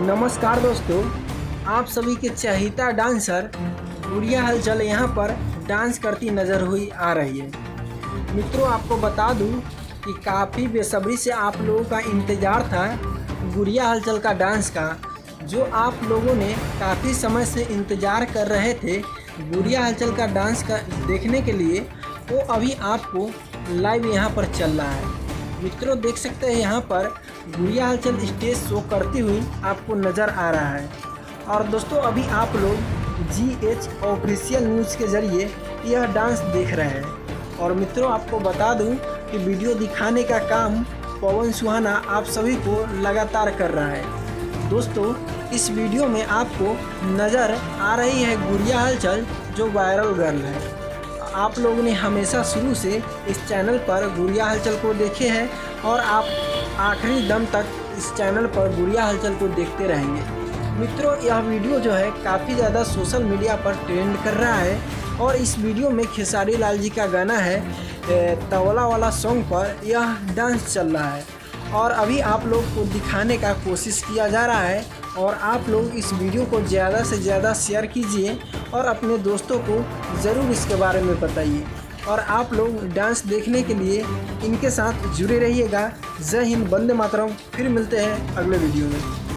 नमस्कार दोस्तों, आप सभी के चहेता डांसर गुड़िया हलचल यहाँ पर डांस करती नज़र हुई आ रही है। मित्रों, आपको बता दूं कि काफ़ी बेसब्री से आप लोगों का इंतज़ार था गुड़िया हलचल का डांस का, जो आप लोगों ने काफ़ी समय से इंतज़ार कर रहे थे गुड़िया हलचल का डांस का देखने के लिए। वो अभी आपको लाइव यहाँ पर चल रहा है। मित्रों, देख सकते हैं यहाँ पर गुड़िया हलचल स्टेज शो करती हुई आपको नज़र आ रहा है। और दोस्तों, अभी आप लोग GH ऑफिशियल न्यूज़ के ज़रिए यह डांस देख रहे हैं। और मित्रों, आपको बता दूं कि वीडियो दिखाने का काम पवन सुहाना आप सभी को लगातार कर रहा है। दोस्तों, इस वीडियो में आपको नज़र आ रही है गुड़िया हलचल, जो वायरल गर्ल है। आप लोगों ने हमेशा शुरू से इस चैनल पर गुड़िया हलचल को देखे हैं और आप आखिरी दम तक इस चैनल पर गुड़िया हलचल को देखते रहेंगे। मित्रों, यह वीडियो जो है काफ़ी ज़्यादा सोशल मीडिया पर ट्रेंड कर रहा है और इस वीडियो में खेसारी लाल जी का गाना है तबला वाला सॉन्ग पर यह डांस चल रहा है। और अभी आप लोग को दिखाने का कोशिश किया जा रहा है और आप लोग इस वीडियो को ज़्यादा से ज़्यादा शेयर कीजिए और अपने दोस्तों को ज़रूर इसके बारे में बताइए। और आप लोग डांस देखने के लिए इनके साथ जुड़े रहिएगा। जय हिंद, वंदे मातरम। फिर मिलते हैं अगले वीडियो में।